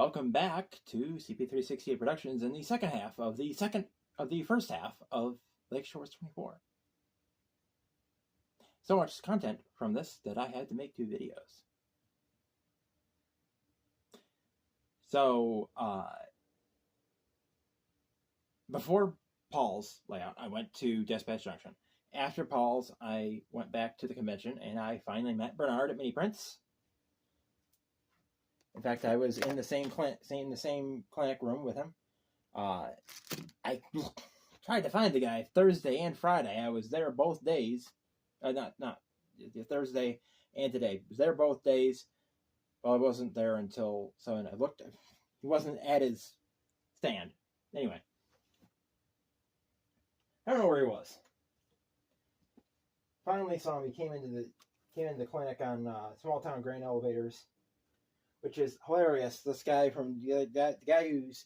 Welcome back to CP368 Productions in the second half of the first half of Lake Shores 24. So much content from this that I had to make 2 videos. So, before Paul's layout, I went to Despatch Junction. After Paul's, I went back to the convention, and I finally met Bernard at Mini Prints. In fact, I was in the same clinic room with him. I tried to find the guy Thursday and Friday. I was there both days. Not Thursday and today. I was there both days. Well, I wasn't there until so. I looked. He wasn't at his stand. Anyway, I don't know where he was. Finally saw him. He came into the clinic on Small Town Grain Elevators, which is hilarious. This guy from the guy who's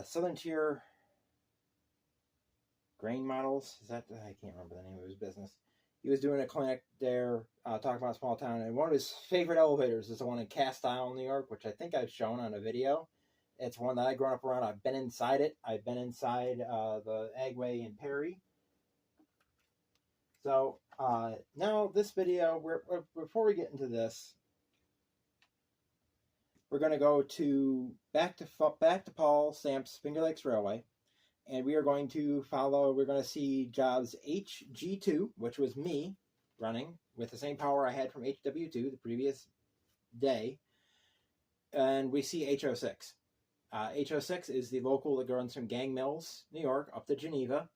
Southern Tier Grain Models. Is that I can't remember the name of his business. He was doing a clinic there, talking about Small Town, and one of his favorite elevators is the one in Cast Isle, New York, which I think I've shown on a video. It's one that I've grown up around. I've been inside it. I've been inside the Agway in Perry. So now this video, before we get into this, we're going to go back to Paul Stamp's Finger Lakes Railway, and we are going to follow. We're going to see jobs HG2, which was me running with the same power I had from HW2 the previous day, and we see HO6. HO6 is the local that runs from Gang Mills, New York, up to Geneva,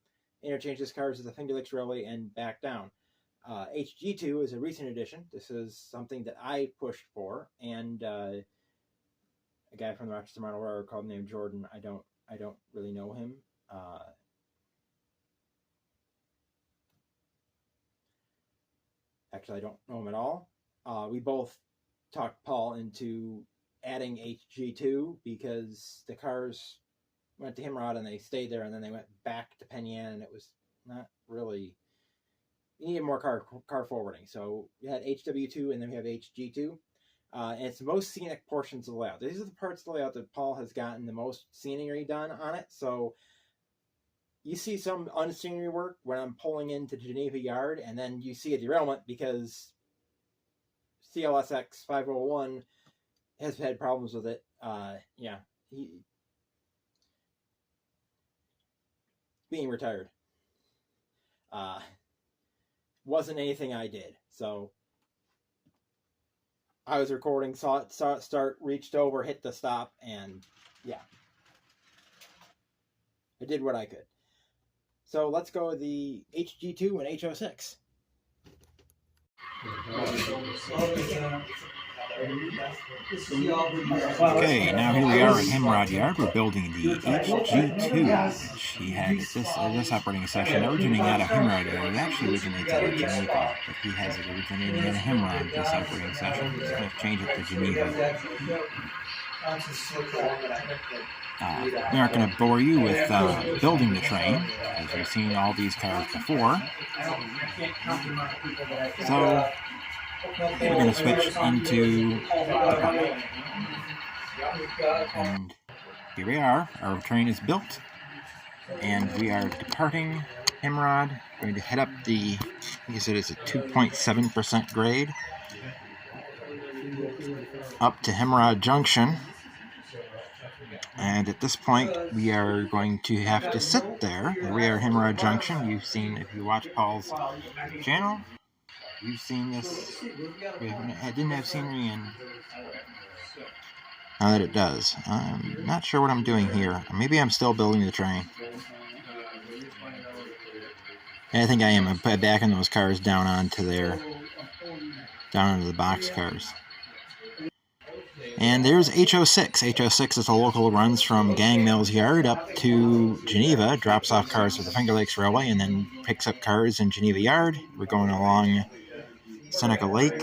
interchanges cars at the Finger Lakes Railway, and back down. HG2 is a recent addition. This is something that I pushed for, and a guy from the Rochester Model Railroad called named Jordan. I don't really know him. Actually, I don't know him at all. We both talked Paul into adding HG2 because the cars went to Himrod and they stayed there, and then they went back to Penn Yan, and it was not really. We needed more car forwarding, so we had HW2 and then we have HG2. And it's the most scenic portions of the layout. These are the parts of the layout that Paul has gotten the most scenery done on it. So you see some unscenery work when I'm pulling into Geneva Yard, and then you see a derailment because CLSX 501 has had problems with it. Yeah, being retired. Wasn't anything I did, so I was recording, saw it start, reached over, hit the stop, and yeah. I did what I could. So let's go with the HG2 and HO6. Okay, now here we are at Himrod Yard. We're building the HG2, which he had this operating session originating out of Himrod Yard. It actually originates out of Geneva, but he has it originating out of Himrod this operating session. He's going to change it to Geneva. We aren't going to bore you with building the train, as you've seen all these cars before. So we're going to switch into the park. And here we are. Our train is built, and we are departing Himrod. We're going to head up the, I guess it is a 2.7% grade, up to Himrod Junction. And at this point, we are going to have to sit there. Here we are at Himrod Junction. You've seen, if you watch Paul's channel, you've seen this. I didn't have scenery in. Now that it does. I'm not sure what I'm doing here. Maybe I'm still building the train. And I think I am. I'm backing those cars down onto the box cars. And there's HO6. HO6 is a local that runs from Gang Mills Yard up to Geneva, drops off cars for the Finger Lakes Railway, and then picks up cars in Geneva Yard. We're going along Seneca Lake.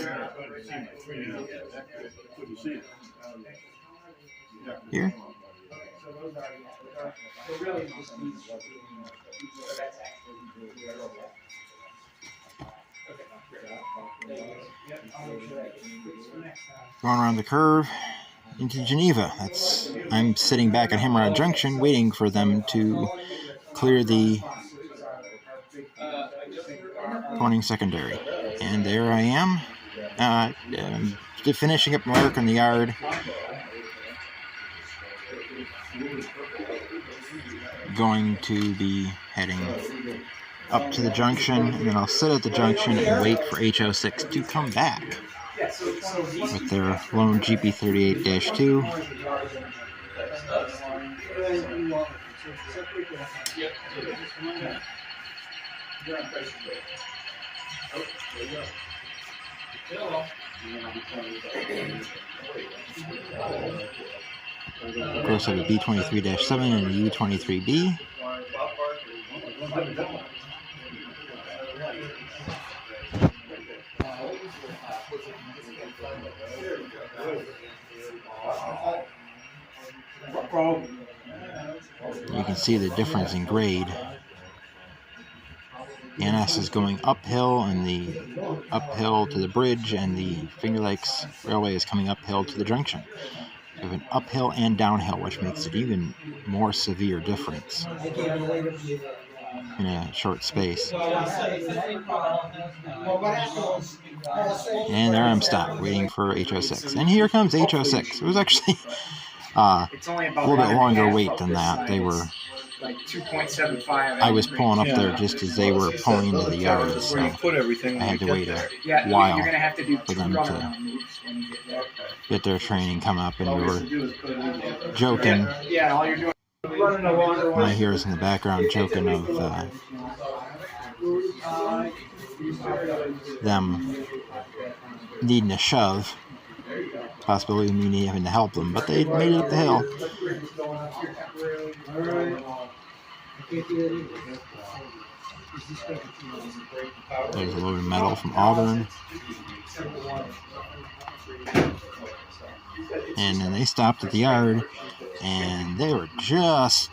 Here. Going around the curve. into Geneva. I'm sitting back at Hemorrhage Junction waiting for them to clear the pointing secondary. And there I am, finishing up my work in the yard. Going to be heading up to the junction, and then I'll sit at the junction and wait for HO6 to come back with their lone GP38-2. Of course, I have a B23-7 and a U23B. You can see the difference in grade. The NS is going uphill, and the uphill to the bridge, and the Finger Lakes Railway is coming uphill to the junction. You have an uphill and downhill, which makes it even more severe difference in a short space. And there I'm stopped, waiting for HO6. And here comes HO6. It was actually a little bit longer wait than that. They were like 2.75. I was pulling up there just as they were pulling into the yard, so I had to wait a while for them to get their training come up, and we were joking. My heroes in the background joking of them needing a shove, possibly me having to help them, but they made it up the hill. There's a load of metal from Auburn. And then they stopped at the yard, and they were just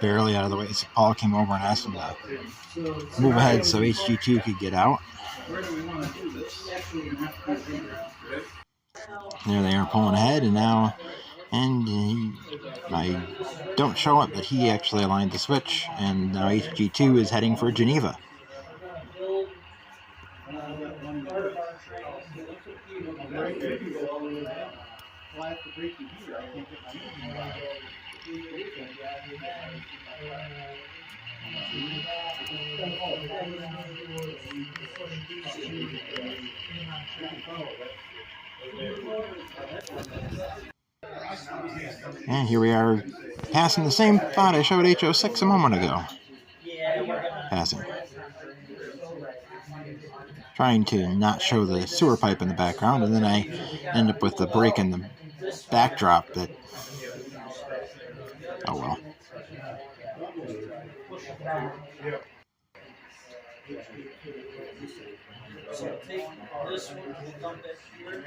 barely out of the way. So Paul came over and asked them to move ahead so HG2 could get out. There they are pulling ahead, and now, I don't show it, but he actually aligned the switch, and now HG2 is heading for Geneva. And here we are passing the same spot I showed HO6 a moment ago. Passing. Trying to not show the sewer pipe in the background, and then I end up with the break in the backdrop that... Oh well. So take this one, dump it here.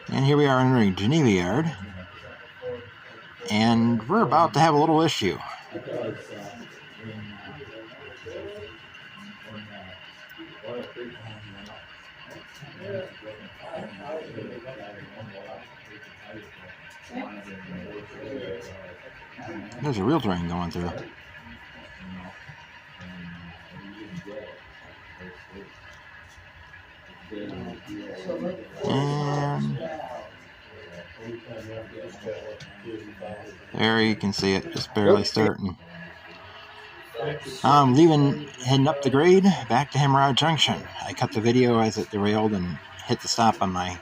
And here we are entering Geneva Yard, and we're about to have a little issue. There's a real train going through. And there you can see it, just barely starting. I'm heading up the grade, back to Hemorrhage Junction. I cut the video as it derailed and hit the stop on my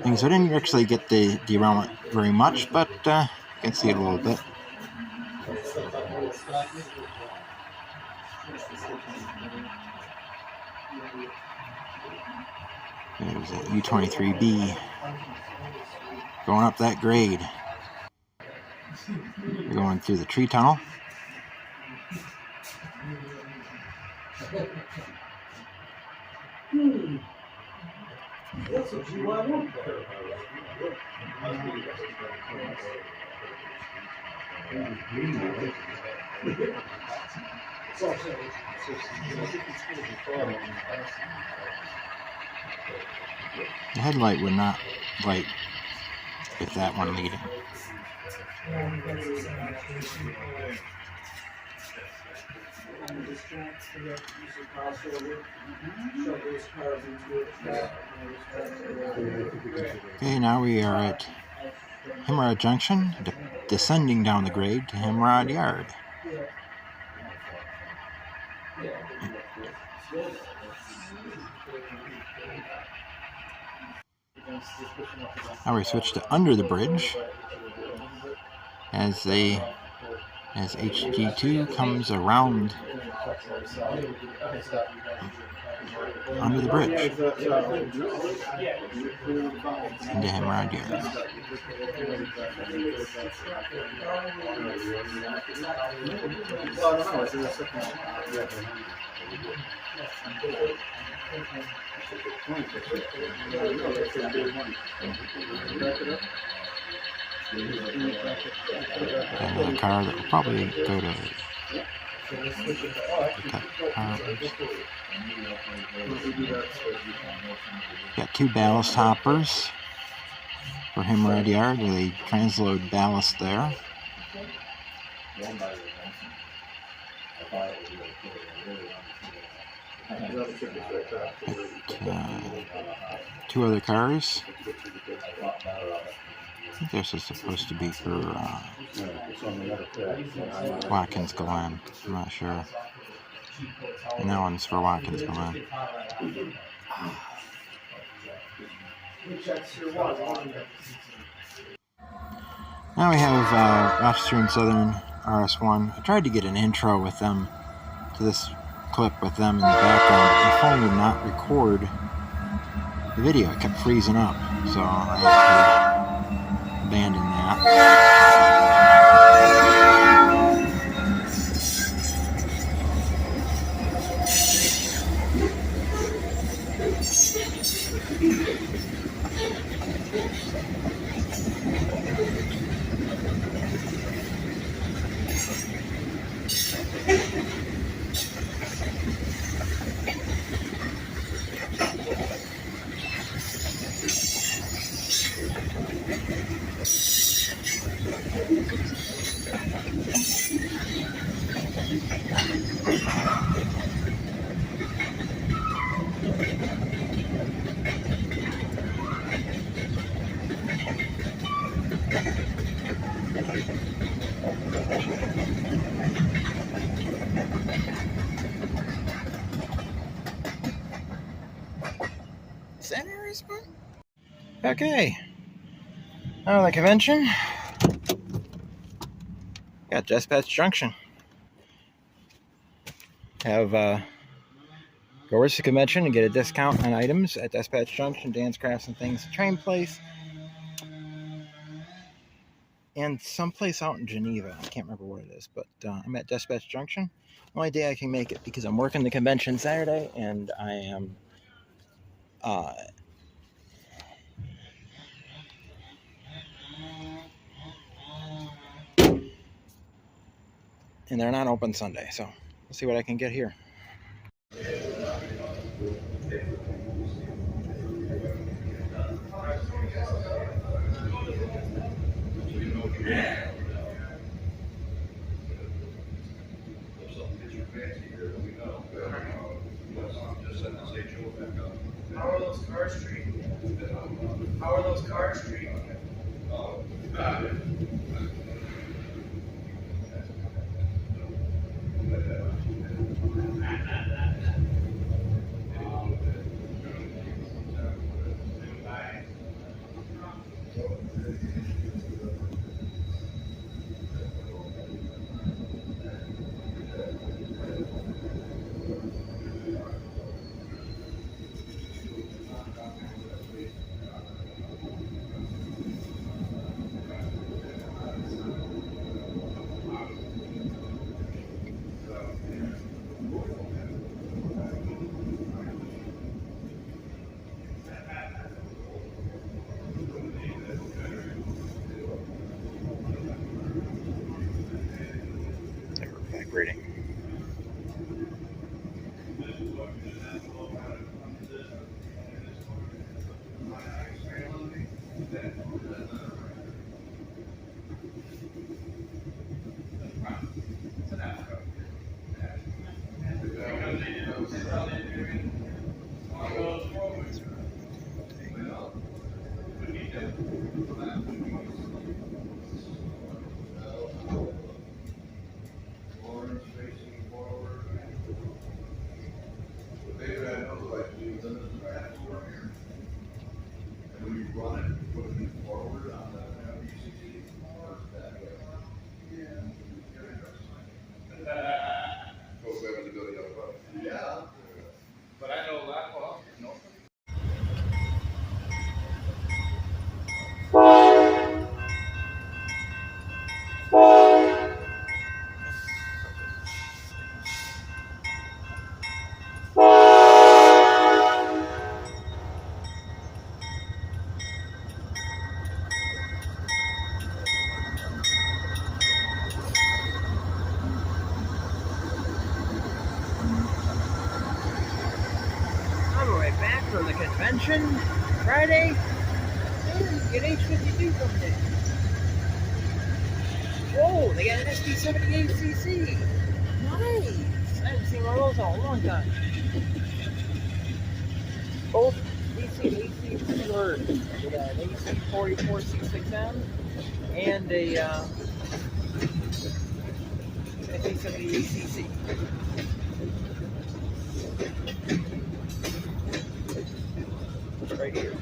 thing, so I didn't actually get the derailment very much, but you can see it a little bit. There's a U23B going up that grade. We're going through the tree tunnel. The headlight would not light with that one leading. Okay, now we are at Himrod Junction, descending down the grade to Himrod Yard. Now we switch to under the bridge as HG2 comes around under the bridge into Himrod Yard. Another car that will probably go to got two ballast hoppers for Himrod Yard where they transload ballast there. Two other cars. I think this is supposed to be for Watkins Glen. I'm not sure. And that one's for Watkins Glen. Now we have Rochester and Southern RS1. I tried to get an intro with them to this clip with them in the background, but my phone would not record the video. It kept freezing up, so I had to abandon that. Okay, now the convention. Got Despatch Junction. Have go to the convention and get a discount on items at Despatch Junction, dance crafts and things, train place, and someplace out in Geneva. I can't remember what it is, but I'm at Despatch Junction. Only day I can make it because I'm working the convention Saturday, and I am and they're not open Sunday, so we'll see what I can get here. How are those cars treated? How are those cars treated? operating. On my way back from the convention Friday, and get H52 coming in. Whoa, they got an SD78cc. Nice. I haven't seen one of those in a long time. Both DC and AC converters. An AC44 C6M and a SD78cc. Right here.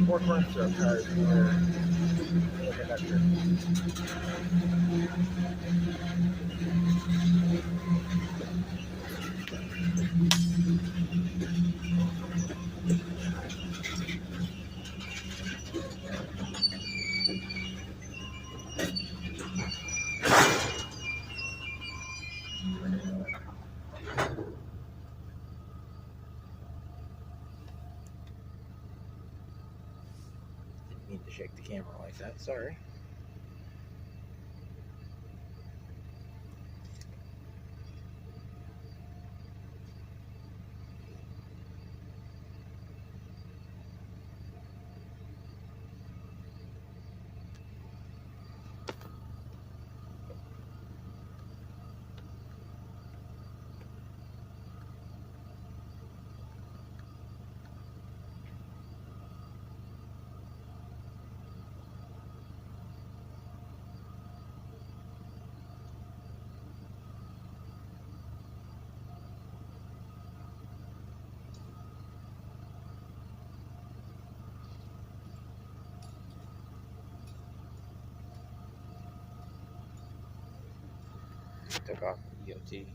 Four corner syrup cars for the conductor. Didn't mean to shake the camera like that, sorry. Took off the EOT.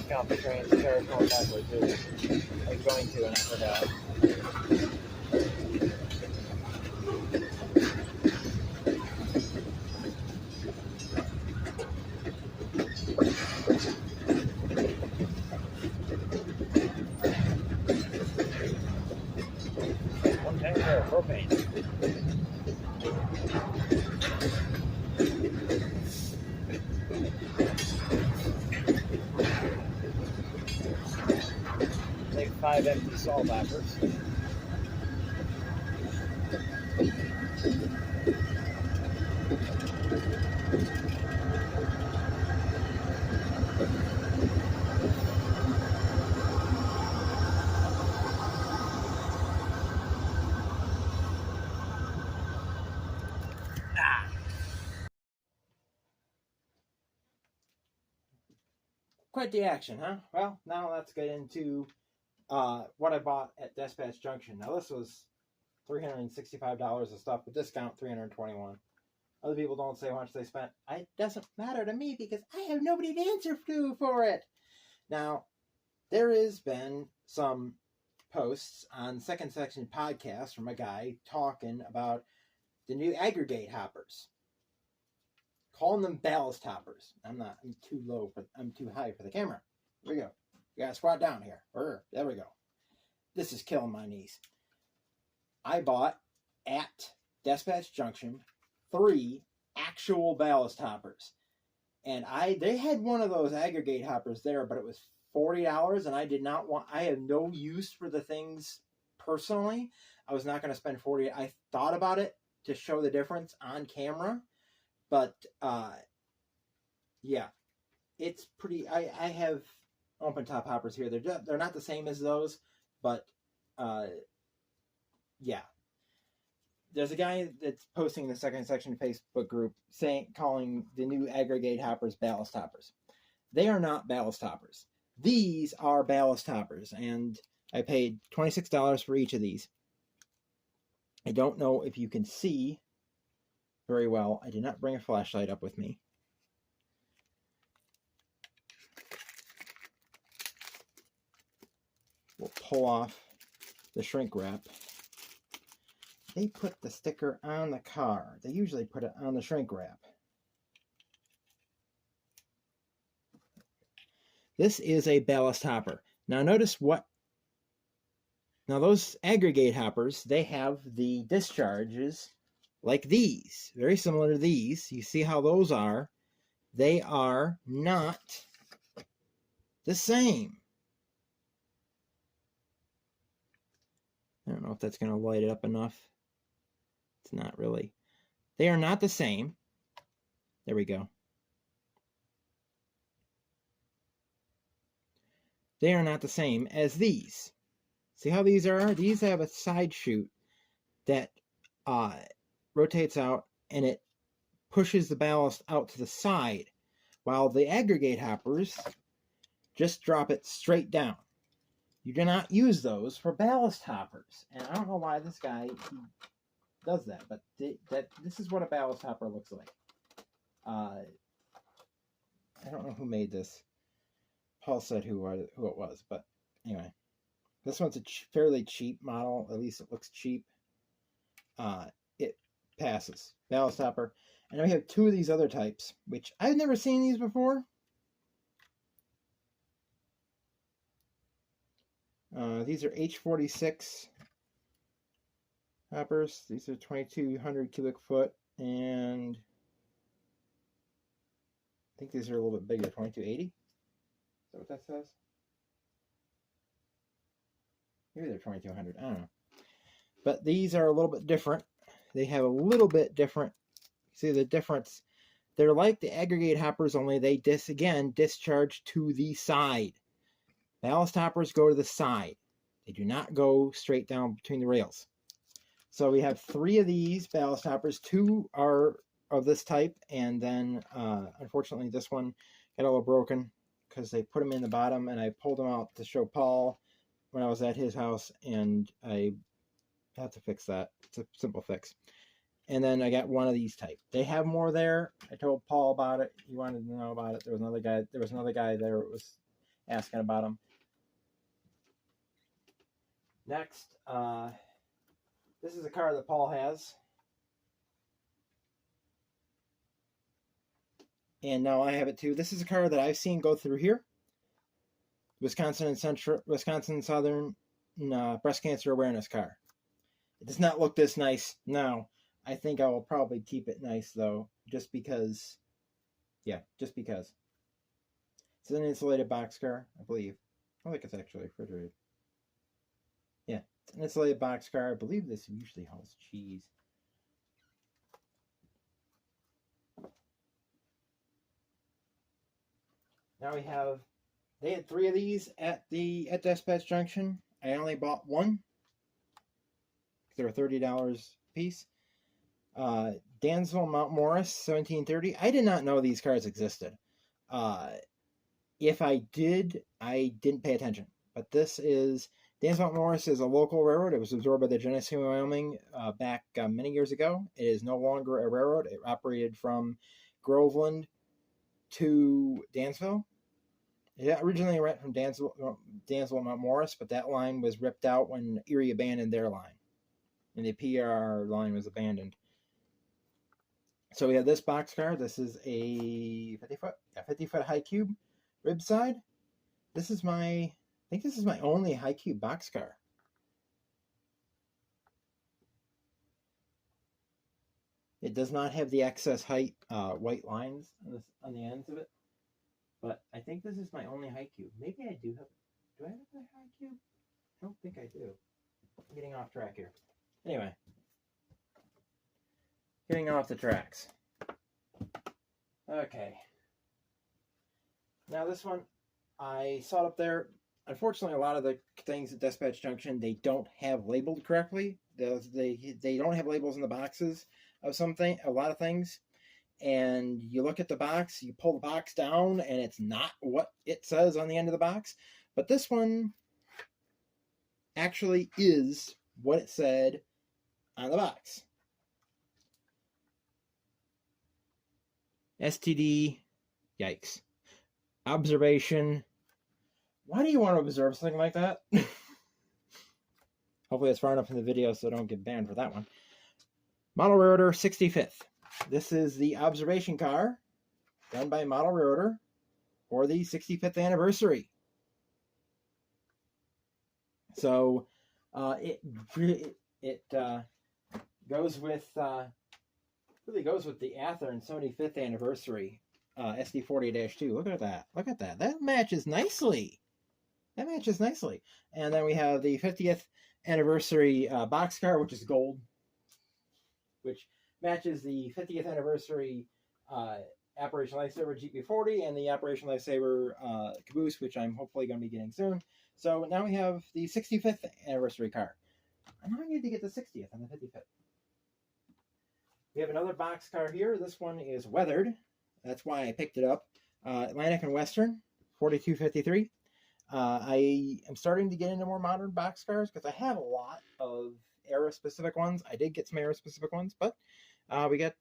didn't count the trains. The car's going backward too. I was going to and I forgot. One tank of propane. Take 5 empty salt backers. Quite the action, huh? Well, now let's get into what I bought at Despatch Junction. Now this was $365 of stuff, with discount $321. Other people don't say how much they spent. It doesn't matter to me because I have nobody to answer to for it. Now, there has been some posts on Second Section podcast from a guy talking about the new aggregate hoppers, calling them ballast hoppers. I'm too low, but I'm too high for the camera. Here we go. You gotta squat down here. There we go. This is killing my knees. I bought at Despatch Junction 3 actual ballast hoppers. And they had one of those aggregate hoppers there, but it was $40, and I have no use for the things personally. I was not going to spend $40. I thought about it to show the difference on camera, but yeah, it's pretty. I have open top hoppers here. They're not the same as those, but yeah. There's a guy that's posting in the Second Section Facebook group calling the new aggregate hoppers ballast hoppers. They are not ballast hoppers. These are ballast hoppers, and I paid $26 for each of these. I don't know if you can see very well. I did not bring a flashlight up with me. We'll pull off the shrink wrap. They put the sticker on the car. They usually put it on the shrink wrap. This is a ballast hopper. Now notice what... Now those aggregate hoppers, they have the discharges like these. Very similar to these. You see how those are. They are not the same. I don't know if that's going to light it up enough. It's not really. They are not the same. There we go. They are not the same as these. See how these are? These have a side chute that rotates out and it pushes the ballast out to the side, while the aggregate hoppers just drop it straight down. You do not use those for ballast hoppers. And I don't know why this guy does that, but this is what a ballast hopper looks like. I don't know who made this. Paul said who it was, but anyway. This one's a fairly cheap model. At least it looks cheap. It passes. Ballast hopper. And then we have 2 of these other types, which I've never seen these before. These are H46 hoppers. These are 2200 cubic foot, and I think these are a little bit bigger, 2280. Is that what that says? Maybe they're 2200. I don't know. But these are a little bit different. They have a little bit different. See the difference? They're like the aggregate hoppers, only they discharge to the side. Ballast hoppers go to the side. They do not go straight down between the rails. So we have 3 of these ballast hoppers. 2 are of this type, and then unfortunately this one got a little broken because they put them in the bottom, and I pulled them out to show Paul when I was at his house, and I have to fix that. It's a simple fix. And then I got one of these type. They have more there. I told Paul about it. He wanted to know about it. There was another guy there. asking about them. Next, this is a car that Paul has. And now I have it too. This is a car that I've seen go through here. Wisconsin Southern breast cancer awareness car. It does not look this nice now. I think I will probably keep it nice though, just because. Yeah, just because. It's an insulated boxcar, I believe. I think it's actually refrigerated. Yeah, it's an insulated boxcar. I believe this usually hauls cheese. Now we have, they had 3 of these at Despatch Junction. I only bought one. They were $30 a piece. Dansville Mount Morris 1730. I did not know these cars existed. If I did, I didn't pay attention. But this is, Dansville Mount Morris is a local railroad. It was absorbed by the Genesee, Wyoming back many years ago. It is no longer a railroad. It operated from Groveland to Dansville. It originally went from Dansville Mount Morris, but that line was ripped out when Erie abandoned their line. And the PR line was abandoned. So we have this boxcar. This is a 50-foot high cube rib side. I think this is my only high cube boxcar. It does not have the excess height white lines on the ends of it. But I think this is my only high cube. Maybe I do have. Do I have a high cube? I don't think I do. I'm getting off track here. Anyway. Getting off the tracks. Okay. Now this one, I saw it up there. Unfortunately, a lot of the things at Despatch Junction, they don't have labeled correctly. They don't have labels in the boxes of a lot of things. And you look at the box, you pull the box down, and it's not what it says on the end of the box. But this one actually is what it said on the box. STD, yikes. Observation. Why do you want to observe something like that? Hopefully it's far enough in the video so I don't get banned for that one. Model Railroader 65th. This is the observation car done by Model Railroader for the 65th anniversary. So it goes with really goes with the Athearn 75th anniversary SD40-2. Look at that! Look at that! That matches nicely. That matches nicely. And then we have the 50th anniversary boxcar, which is gold, which matches the 50th anniversary Operation Lifesaver GP40 and the Operation Lifesaver caboose, which I'm hopefully going to be getting soon. So now we have the 65th anniversary car. I now need to get the 60th and the 55th. We have another box car here. This one is weathered. That's why I picked it up. Atlantic and Western, 4253. I am starting to get into more modern box cars because I have a lot of era-specific ones. I did get some era-specific ones, but we got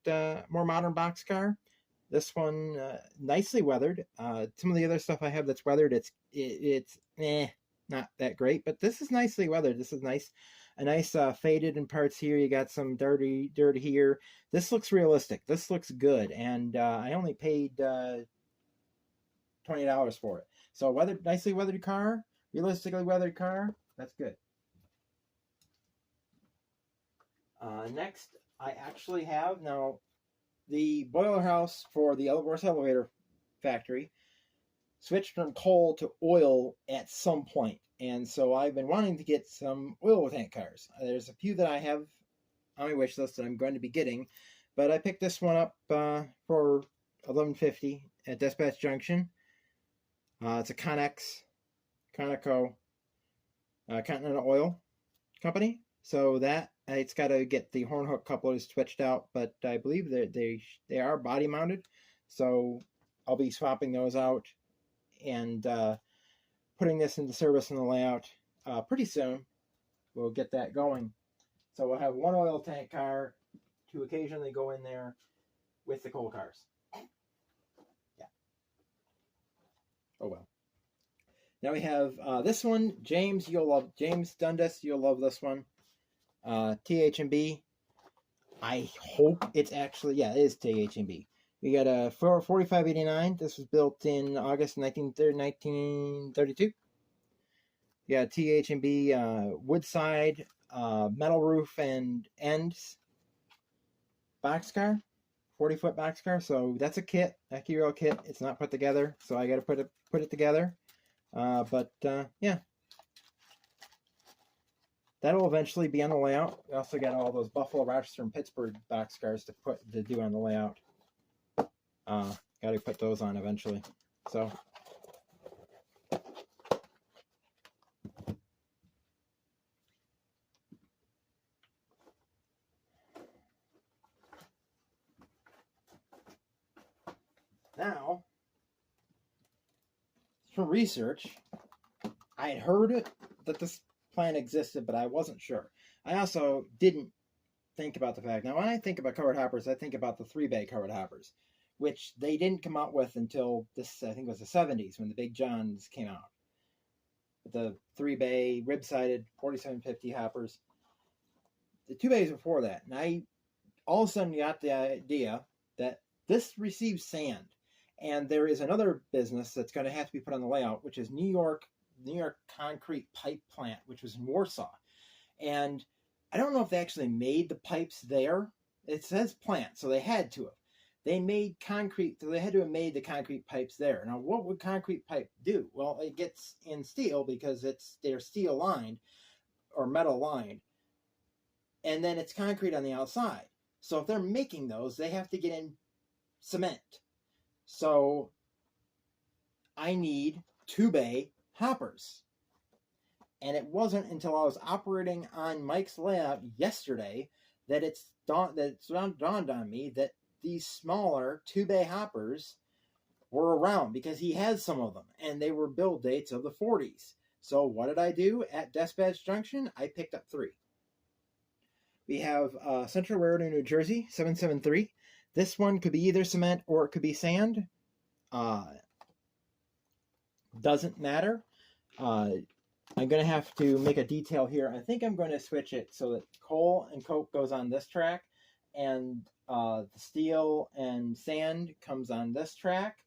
more modern box car. This one nicely weathered. Some of the other stuff I have that's weathered, it's not that great, but this is nicely weathered. This is nice. A nice faded in parts here. You got some dirty here. This looks realistic. This looks good, and I only paid $20 for it. So nicely weathered car, realistically weathered car. That's good. Next, I actually have now the boiler house for the Elbor's elevator factory switched from coal to oil at some point. And so I've been wanting to get some oil tank cars. There's a few that I have on my wish list that I'm going to be getting, but I picked this one up for $11.50 at Despatch Junction. It's a Conoco Continental Oil Company. So that it's got to get the horn hook couplers switched out, but I believe that they are body mounted. So I'll be swapping those out and putting this into service in the layout pretty soon. We'll get that going. So we'll have one oil tank car to occasionally go in there with the coal cars. Yeah. Oh well. Now we have this one, James Dundas. You'll love this one. TH&B. I hope it's actually, yeah, it is TH&B. We got a 4589. This was built in August 1932. Yeah, TH&B Woodside metal roof and ends boxcar, 40-foot boxcar. So that's a kit, a Hero kit. It's not put together, so I got to put it together. Yeah, that'll eventually be on the layout. We also got all those Buffalo, Rochester, and Pittsburgh boxcars to do on the layout. Got to put those on eventually. So. Now, from research, I had heard that this plan existed, but I wasn't sure. I also didn't think about the fact. Now, when I think about covered hoppers, I think about the 3-bay covered hoppers, which they didn't come out with until this, I think it was the 70s when the Big Johns came out. The 3-bay rib-sided 4750 hoppers. The 2-bays before that. And I all of a sudden got the idea that this receives sand. And there is another business that's going to have to be put on the layout, which is New York Concrete Pipe Plant, which was in Warsaw. And I don't know if they actually made the pipes there. It says plant, so they had to have. They made concrete, so they had to have made the concrete pipes there. Now, what would concrete pipe do? Well, it gets in steel because they're steel lined or metal lined, and then it's concrete on the outside. So if they're making those, they have to get in cement. So I need 2-bay hoppers. And it wasn't until I was operating on Mike's layout yesterday that it's dawned on me that these smaller 2-bay hoppers were around, because he has some of them, and they were build dates of the 40s. So what did I do at Despatch Junction? I picked up 3. We have Central Railroad, New Jersey, 773. This one could be either cement or it could be sand. Doesn't matter. I'm going to have to make a detail here. I think I'm going to switch it so that coal and coke goes on this track, and the steel and sand comes on this track.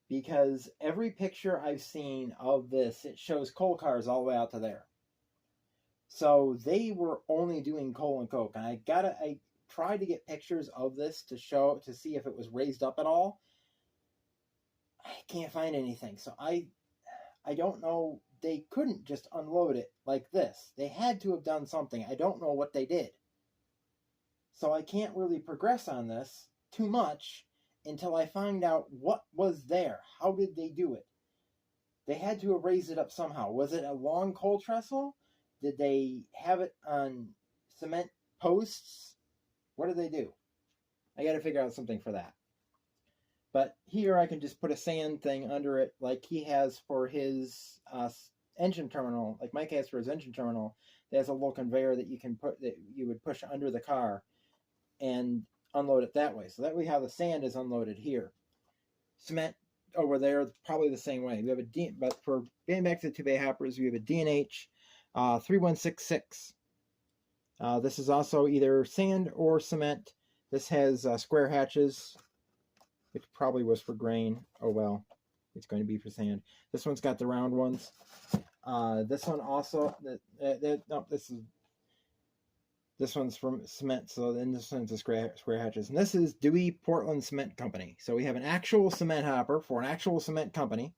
Because every picture I've seen of this, it shows coal cars all the way out to there. So they were only doing coal and coke. And I tried to get pictures of this to see if it was raised up at all. I can't find anything. So I don't know. They couldn't just unload it like this. They had to have done something. I don't know what they did. So I can't really progress on this too much until I find out what was there. How did they do it? They had to have raised it up somehow. Was it a long coal trestle? Did they have it on cement posts? What did they do? I got to figure out something for that. But here I can just put a sand thing under it like he has for his engine terminal, like Mike has for his engine terminal. There's a little conveyor that you would push under the car and unload it that way. So that way how the sand is unloaded here. Cement over there, probably the same way. We have but for getting back to the 2-bay hoppers, we have a D&H 3166. This is also either sand or cement. This has square hatches, which probably was for grain. Oh well, it's going to be for sand. This one's got the round ones. This one also, this one's from cement, so then this one's the square hatches. And this is Dewey Portland Cement Company. So we have an actual cement hopper for an actual cement company.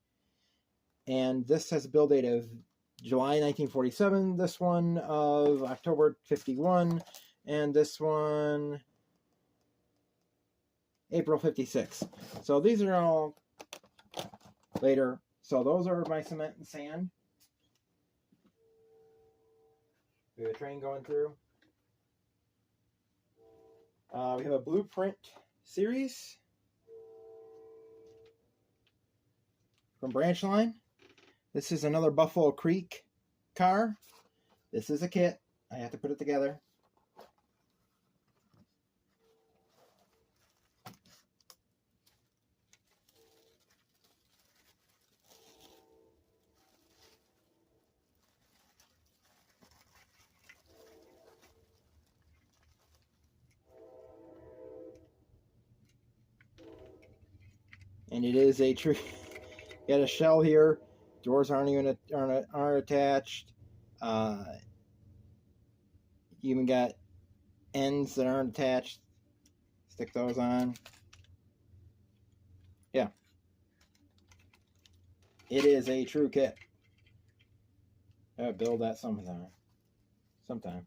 And this has a build date of July 1947. This one of October 51. And this one April 56. So these are all later. So those are my cement and sand. We have a train going through. We have a Blueprint series from Branch Line. This is another Buffalo Creek car. This is a kit. I have to put it together. And it is a true. Got a shell here. Doors aren't attached. You even got ends that aren't attached. Stick those on. Yeah. It is a true kit. I'll build that sometime. Got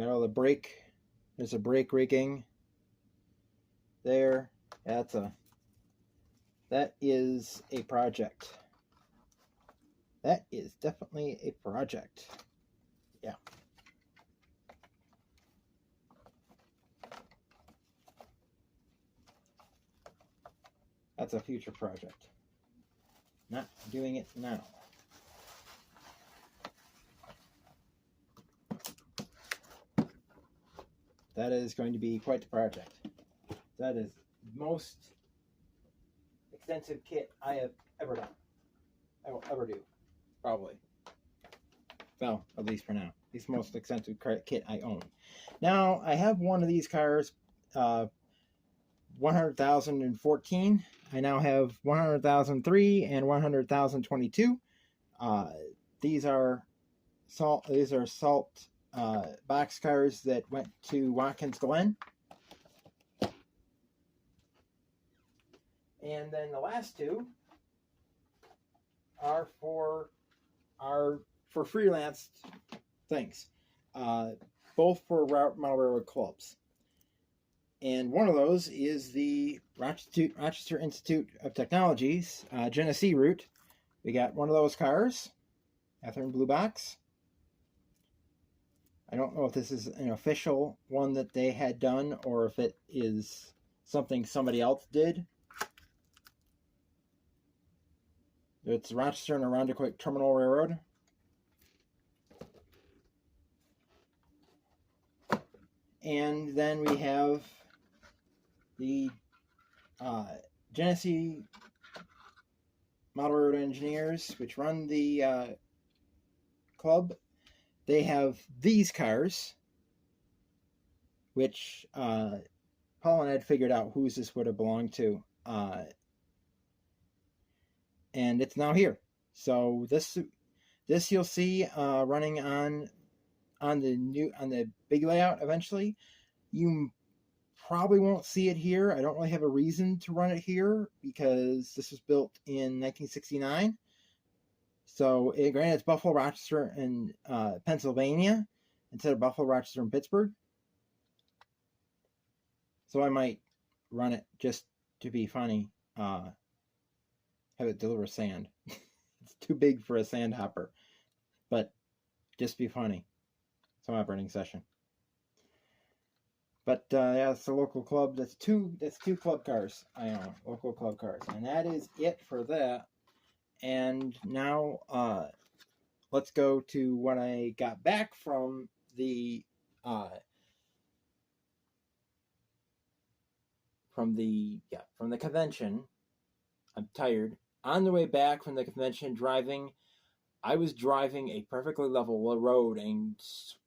all the brake. There's a brake rigging there. That is a project. That is definitely a project. Yeah. That's a future project. Not doing it now. That is going to be quite the project. That is the most extensive kit I have ever done. I will ever do. Probably. Well, at least for now. It's the most extensive kit I own. Now, I have one of these cars, 100,014. I now have 100,003 and 100,022. These are salt box cars that went to Watkins Glen. And then the last two are for freelance things, both for model railroad clubs. And one of those is the Rochester Institute of Technology's Genesee route. We got one of those cars, Catherine Blue Box. I don't know if this is an official one that they had done or if it is something somebody else did. It's Rochester and Irondequoit Terminal Railroad. And then we have the Genesee Model Railroad Engineers, which run the club. They have these cars, which Paul and Ed figured out whose this would have belonged to. And it's now here. So this you'll see running on the big layout eventually. You probably won't see it here. I don't really have a reason to run it here because this was built in 1969. So granted, it's Buffalo, Rochester, and Pennsylvania instead of Buffalo, Rochester, and Pittsburgh. So I might run it just to be funny. Have it deliver sand. It's too big for a sand hopper, but just be funny. Some operating session. But yeah, it's a local club. That's two club cars I own. Local club cars, and that is it for that. And now let's go to what I got back from the convention. I'm tired. On the way back from the convention, I was driving a perfectly level road and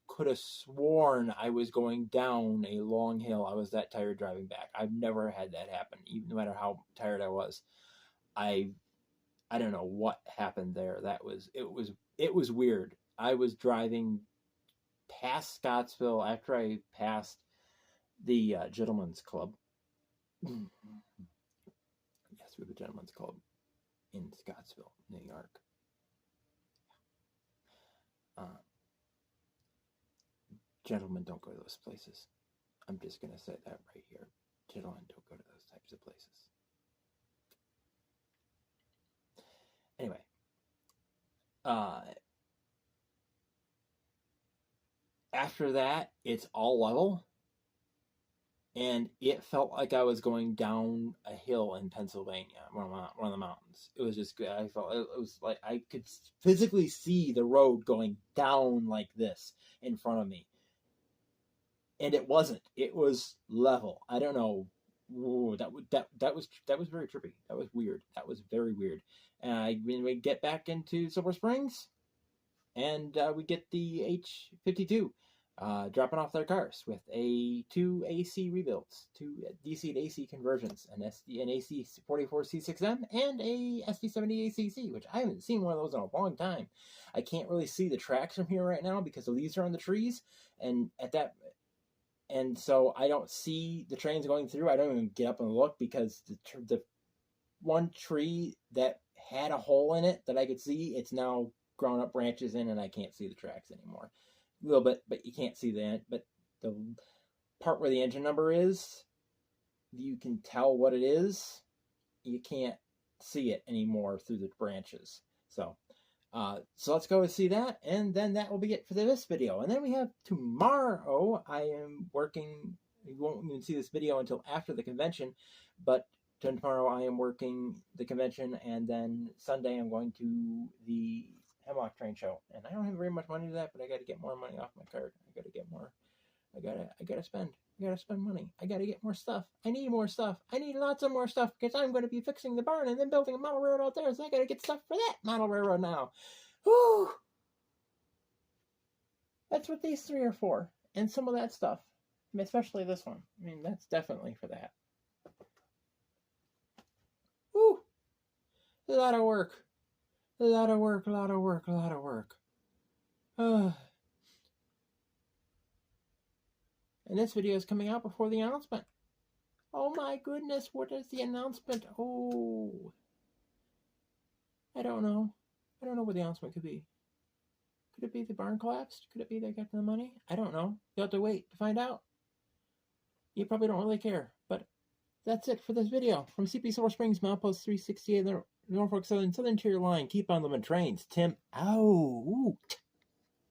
could have sworn I was going down a long hill. I was that tired driving back. I've never had that happen, even no matter how tired I was. I don't know what happened there. It was weird. I was driving past Scottsville after I passed the Gentlemen's Club. Yes, we have a Gentlemen's Club in Scottsville, New York. Gentlemen don't go to those places. I'm just going to say that right here. Gentlemen don't go to those types of places. Anyway. After that, it's all level. And it felt like I was going down a hill in Pennsylvania, one of the mountains. It was just good. I felt it was like I could physically see the road going down like this in front of me. And it wasn't. It was level. I don't know. Ooh, that was very trippy. That was weird. That was very weird. When we get back into Silver Springs, and we get the H52. dropping off their cars with two AC rebuilds, two DC to AC conversions, an AC 44C6M and a SD70 ACC, which I haven't seen one of those in a long time. I can't really see the tracks from here right now because the leaves are on the trees, and so I don't see the trains going through. I don't even get up and look because the one tree that had a hole in it that I could see, it's now grown up branches in, and I can't see the tracks anymore. A little bit, but you can't see that. But the part where the engine number is, you can tell what it is. You can't see it anymore through the branches. So let's go and see that, and then that will be it for this video. And then we have tomorrow. I am working. You won't even see this video until after the convention, but tomorrow I am working the convention, and then Sunday I'm going to the Hemlock Train show, and I don't have very much money to that, but I got to get more money off my card. I got to get more. I gotta spend. I gotta spend money. I gotta get more stuff. I need more stuff. I need lots of more stuff because I'm going to be fixing the barn and then building a model railroad out there. So I gotta get stuff for that model railroad now. Whew. That's what these three are for, and some of that stuff, especially this one. I mean, that's definitely for that. Whew. A lot of work. A lot of work, a lot of work, a lot of work. And this video is coming out before the announcement. Oh my goodness, what is the announcement? Oh. I don't know. I don't know what the announcement could be. Could it be the barn collapsed? Could it be they got the money? I don't know. You'll have to wait to find out. You probably don't really care, but that's it for this video. From CP Silver Springs, Milepost 368, Norfolk Southern Tier Line. Keep on living trains. Tim out.